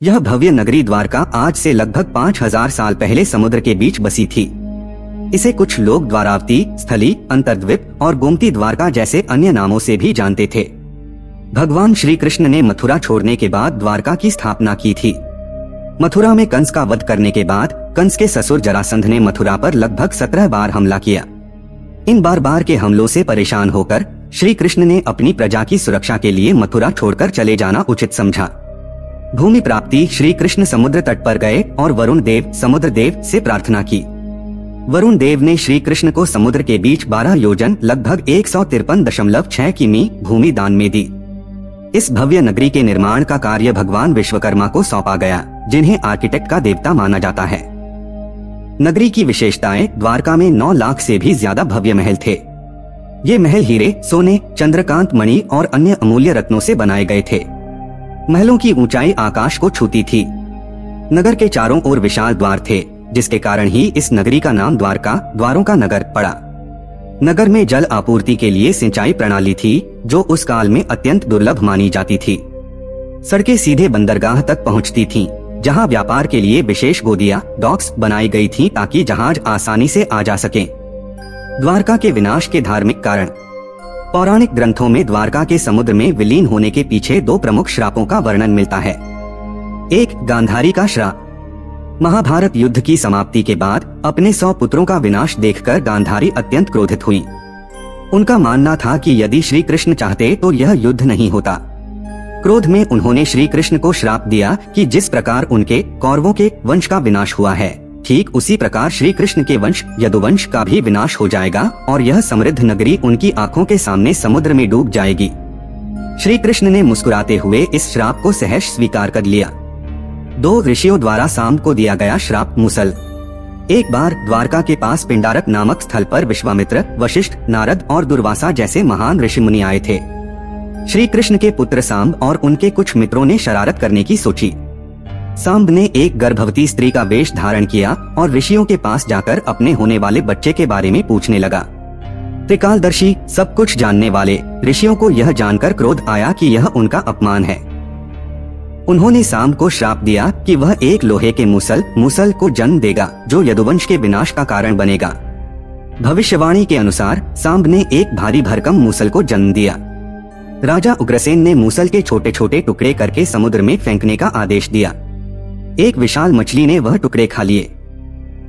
यह भव्य नगरी द्वारका आज से लगभग 5000 साल पहले समुद्र के बीच बसी थी। इसे कुछ लोग द्वारावती, स्थली, अंतर्द्वीप और गोमती द्वारका जैसे अन्य नामों से भी जानते थे। भगवान श्री कृष्ण ने मथुरा छोड़ने के बाद द्वारका की स्थापना की थी। मथुरा में कंस का वध करने के बाद कंस के ससुर जरासंध ने मथुरा पर लगभग 17 बार हमला किया। इन बार के हमलों से परेशान होकर श्री कृष्ण ने अपनी प्रजा की सुरक्षा के लिए मथुरा छोड़कर चले जाना उचित समझा। भूमि प्राप्ति श्री कृष्ण समुद्र तट पर गए और वरुण देव समुद्र देव से प्रार्थना की। वरुण देव ने श्री कृष्ण को समुद्र के बीच 12 योजन लगभग 153.6 किमी भूमि दान में दी। इस भव्य नगरी के निर्माण का कार्य भगवान विश्वकर्मा को सौंपा गया, जिन्हें आर्किटेक्ट का देवता माना जाता है। नगरी की विशेषताएं: द्वारका में 9 लाख से भी ज्यादा भव्य महल थे। ये महल हीरे, सोने, चंद्रकांत मणि और अन्य अमूल्य रत्नों से बनाए गए थे। महलों की ऊंचाई आकाश को छूती थी। नगर के चारों ओर विशाल द्वार थे, जिसके कारण ही इस नगरी का नाम द्वारका, द्वारों का नगर पड़ा। नगर में जल आपूर्ति के लिए सिंचाई प्रणाली थी, जो उस काल में अत्यंत दुर्लभ मानी जाती थी। सड़कें सीधे बंदरगाह तक पहुंचती थीं, जहां व्यापार के लिए विशेष गोदियां, डॉक्स बनाई गई थीं ताकि जहाज आसानी से आ जा सकें। द्वारका के विनाश के धार्मिक कारण: पौराणिक ग्रंथों में द्वारका के समुद्र में विलीन होने के पीछे 2 प्रमुख श्रापों का वर्णन मिलता है। एक, गांधारी का श्राप। महाभारत युद्ध की समाप्ति के बाद अपने 100 पुत्रों का विनाश देखकर गांधारी अत्यंत क्रोधित हुई। उनका मानना था कि यदि श्री कृष्ण चाहते तो यह युद्ध नहीं होता। क्रोध में उन्होंने श्री कृष्ण को श्राप दिया कि जिस प्रकार उनके कौरवों के वंश का विनाश हुआ है, ठीक उसी प्रकार श्री कृष्ण के वंश यदुवंश का भी विनाश हो जाएगा और यह समृद्ध नगरी उनकी आंखों के सामने समुद्र में डूब जाएगी। श्री कृष्ण ने मुस्कुराते हुए इस श्राप को सहर्ष स्वीकार कर लिया। 2 ऋषियों द्वारा सांब को दिया गया श्राप मूसल। एक बार द्वारका के पास पिंडारक नामक स्थल पर विश्वामित्र, वशिष्ठ, नारद और दुर्वासा जैसे महान ऋषि मुनि आए थे। श्री कृष्ण के पुत्र सांब और उनके कुछ मित्रों ने शरारत करने की सोची। सांब ने एक गर्भवती स्त्री का वेश धारण किया और ऋषियों के पास जाकर अपने होने वाले बच्चे के बारे में पूछने लगा। त्रिकालदर्शी, सब कुछ जानने वाले ऋषियों को यह जानकर क्रोध आया कि यह उनका अपमान है। उन्होंने सांब को श्राप दिया कि वह एक लोहे के मूसल को जन्म देगा, जो यदुवंश के विनाश का कारण बनेगा। भविष्यवाणी के अनुसार सांब ने एक भारी भरकम मूसल को जन्म दिया। राजा उग्रसेन ने मूसल के छोटे छोटे टुकड़े करके समुद्र में फेंकने का आदेश दिया। एक विशाल मछली ने वह टुकड़े खा लिए।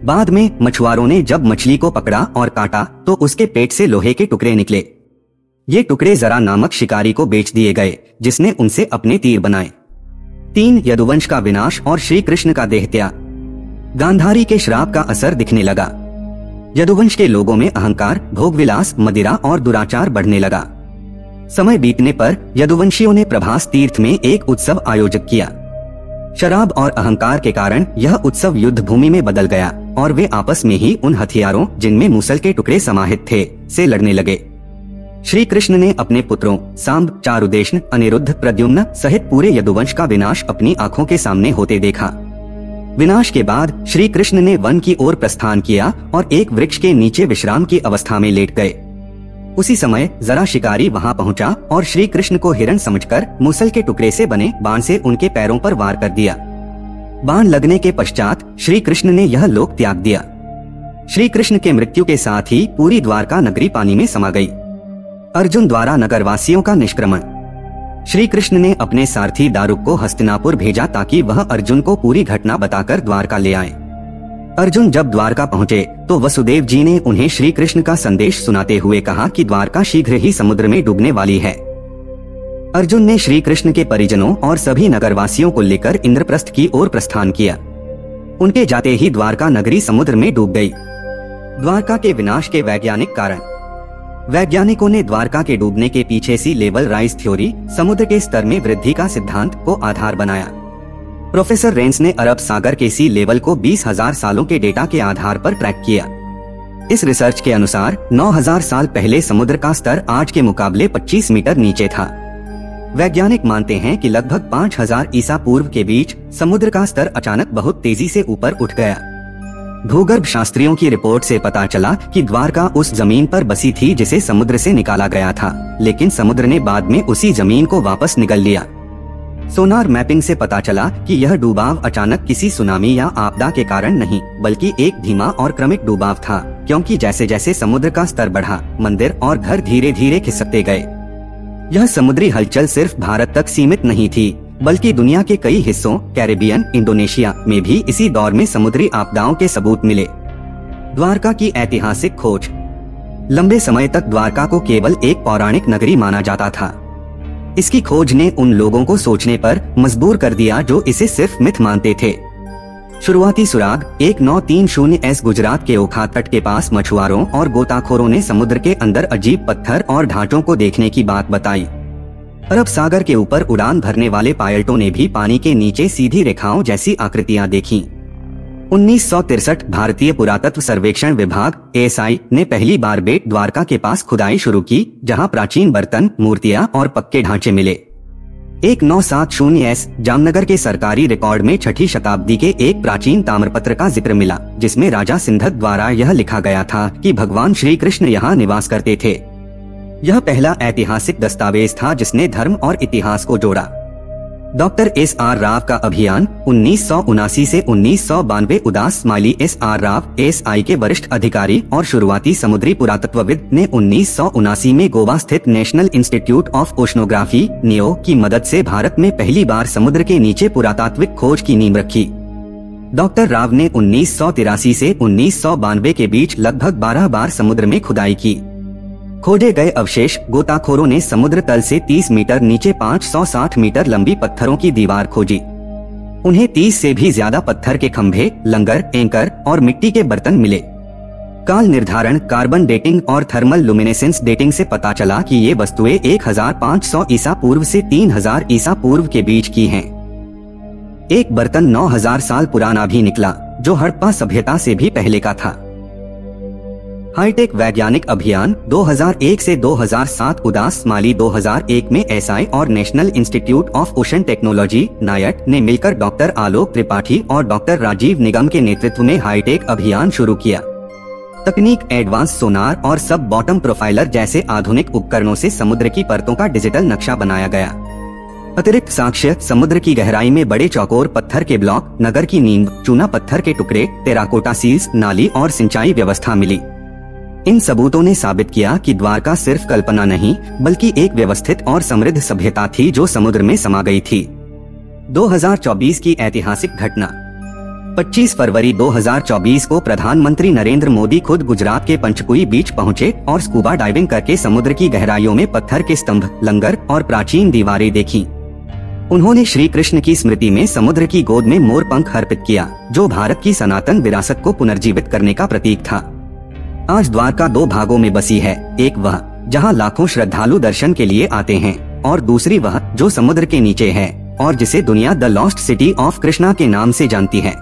बाद में मछुआरों ने जब मछली को पकड़ा और काटा तो उसके पेट से लोहे के टुकड़े निकले। ये टुकड़े जरा नामक शिकारी को बेच दिए गए, जिसने उनसे अपने तीर बनाए। 3, यदुवंश का विनाश और श्री कृष्ण का देहत्याग। गांधारी के श्राप का असर दिखने लगा। यदुवंश के लोगों में अहंकार, भोगविलास, मदिरा और दुराचार बढ़ने लगा। समय बीतने पर यदुवंशियों ने प्रभास तीर्थ में एक उत्सव आयोजित किया। शराब और अहंकार के कारण यह उत्सव युद्ध भूमि में बदल गया और वे आपस में ही उन हथियारों, जिनमें मूसल के टुकड़े समाहित थे, से लड़ने लगे। श्री कृष्ण ने अपने पुत्रों सांब, चारुदेशन, अनिरुद्ध, प्रद्युम्न सहित पूरे यदुवंश का विनाश अपनी आंखों के सामने होते देखा। विनाश के बाद श्री कृष्ण ने वन की ओर प्रस्थान किया और एक वृक्ष के नीचे विश्राम की अवस्था में लेट गए। उसी समय जरा शिकारी वहां पहुंचा और श्री कृष्ण को हिरण समझकर मूसल के टुकड़े से बने बाण से उनके पैरों पर वार कर दिया। बाण लगने के पश्चात श्री कृष्ण ने यह लोक त्याग दिया। श्री कृष्ण के मृत्यु के साथ ही पूरी द्वारका नगरी पानी में समा गई। अर्जुन द्वारा नगरवासियों का निष्क्रमण। श्री कृष्ण ने अपने सारथी दारुक को हस्तिनापुर भेजा ताकि वह अर्जुन को पूरी घटना बताकर द्वारका ले आए। अर्जुन जब द्वारका पहुँचे तो वसुदेव जी ने उन्हें श्री कृष्ण का संदेश सुनाते हुए कहा कि द्वारका शीघ्र ही समुद्र में डूबने वाली है। अर्जुन ने श्री कृष्ण के परिजनों और सभी नगरवासियों को लेकर इंद्रप्रस्थ की ओर प्रस्थान किया। उनके जाते ही द्वारका नगरी समुद्र में डूब गई। द्वारका के विनाश के वैज्ञानिक कारण। वैज्ञानिकों ने द्वारका के डूबने के पीछे सी लेवल राइज थ्योरी, समुद्र के स्तर में वृद्धि का सिद्धांत को आधार बनाया। प्रोफेसर रेंस ने अरब सागर के सी लेवल को 20,000 सालों के डेटा के आधार पर ट्रैक किया। इस रिसर्च के अनुसार 9,000 साल पहले समुद्र का स्तर आज के मुकाबले 25 मीटर नीचे था। वैज्ञानिक मानते हैं कि लगभग 5000 ईसा पूर्व के बीच समुद्र का स्तर अचानक बहुत तेजी से ऊपर उठ गया। भूगर्भ शास्त्रियों की रिपोर्ट से पता चला कि द्वारका उस जमीन पर बसी थी जिसे समुद्र से निकाला गया था, लेकिन समुद्र ने बाद में उसी जमीन को वापस निगल लिया। सोनार मैपिंग से पता चला कि यह डूबाव अचानक किसी सुनामी या आपदा के कारण नहीं, बल्कि एक धीमा और क्रमिक डूबाव था, क्योंकि जैसे जैसे समुद्र का स्तर बढ़ा, मंदिर और घर धीरे धीरे खिसकते गए। यह समुद्री हलचल सिर्फ भारत तक सीमित नहीं थी, बल्कि दुनिया के कई हिस्सों, कैरेबियन, इंडोनेशिया में भी इसी दौर में समुद्री आपदाओं के सबूत मिले। द्वारका की ऐतिहासिक खोज। लंबे समय तक द्वारका को केवल एक पौराणिक नगरी माना जाता था। इसकी खोज ने उन लोगों को सोचने पर मजबूर कर दिया जो इसे सिर्फ मिथ मानते थे। शुरुआती सुराग 1930 गुजरात के ओखा तट के पास मछुआरों और गोताखोरों ने समुद्र के अंदर अजीब पत्थर और ढांचों को देखने की बात बताई। अरब सागर के ऊपर उड़ान भरने वाले पायलटों ने भी पानी के नीचे सीधी रेखाओं जैसी आकृतियां देखीं। 1963 भारतीय पुरातत्व सर्वेक्षण विभाग ASI ने पहली बार बेट द्वारका के पास खुदाई शुरू की, जहां प्राचीन बर्तन, मूर्तियां और पक्के ढांचे मिले। 1970 जामनगर के सरकारी रिकॉर्ड में 6ठी शताब्दी के एक प्राचीन ताम्रपत्र का जिक्र मिला, जिसमें राजा सिंधक द्वारा यह लिखा गया था कि भगवान श्री कृष्ण यहाँ निवास करते थे। यह पहला ऐतिहासिक दस्तावेज था जिसने धर्म और इतिहास को जोड़ा। डॉक्टर SR राव का अभियान 1979 से 1992 उदास स्माइली SR राव ASI के वरिष्ठ अधिकारी और शुरुआती समुद्री पुरातत्वविद ने 1979 में गोवा स्थित national institute of oceanography NIO की मदद से भारत में पहली बार समुद्र के नीचे पुरातात्विक खोज की नींव रखी। डॉक्टर राव ने 1983 से 1992 के बीच लगभग 12 बार समुद्र में खुदाई की। खोजे गए अवशेष गोताखोरों ने समुद्र तल से 30 मीटर नीचे 560 मीटर लंबी पत्थरों की दीवार खोजी। उन्हें 30 से भी ज्यादा पत्थर के खंभे, लंगर, एंकर और मिट्टी के बर्तन मिले। काल निर्धारण, कार्बन डेटिंग और थर्मल लुमिनेसेंस डेटिंग से पता चला कि ये वस्तुएं 1500 ईसा पूर्व से 3000 ईसा पूर्व के बीच की हैं। एक बर्तन 9000 साल पुराना भी निकला, जो हड़प्पा सभ्यता से भी पहले का था। हाईटेक वैज्ञानिक अभियान 2001 से 2007 उदास स्माइली 2001 में SI और national institute of ocean technology NIOT ने मिलकर डॉक्टर आलोक त्रिपाठी और डॉक्टर राजीव निगम के नेतृत्व में हाईटेक अभियान शुरू किया। तकनीक एडवांस सोनार और सब बॉटम प्रोफाइलर जैसे आधुनिक उपकरणों से समुद्र की परतों का डिजिटल नक्शा बनाया गया। अतिरिक्त साक्ष्य, समुद्र की गहराई में बड़े चौकोर पत्थर के ब्लॉक, नगर की नींव, चूना पत्थर के टुकड़े, टेराकोटा सील्स, नाली और सिंचाई व्यवस्था मिली। इन सबूतों ने साबित किया कि द्वारका सिर्फ कल्पना नहीं, बल्कि एक व्यवस्थित और समृद्ध सभ्यता थी जो समुद्र में समा गई थी। 2024 की ऐतिहासिक घटना। 25 फरवरी 2024 को प्रधानमंत्री नरेंद्र मोदी खुद गुजरात के पंचकुई बीच पहुंचे और स्कूबा डाइविंग करके समुद्र की गहराइयों में पत्थर के स्तंभ, लंगर और प्राचीन दीवारें देखी। उन्होंने श्री कृष्ण की स्मृति में समुद्र की गोद में मोर पंख अर्पित किया, जो भारत की सनातन विरासत को पुनर्जीवित करने का प्रतीक था। आज द्वारका 2 भागों में बसी है, एक वह जहां लाखों श्रद्धालु दर्शन के लिए आते हैं, और दूसरी वह जो समुद्र के नीचे है और जिसे दुनिया the lost city of Krishna के नाम से जानती है।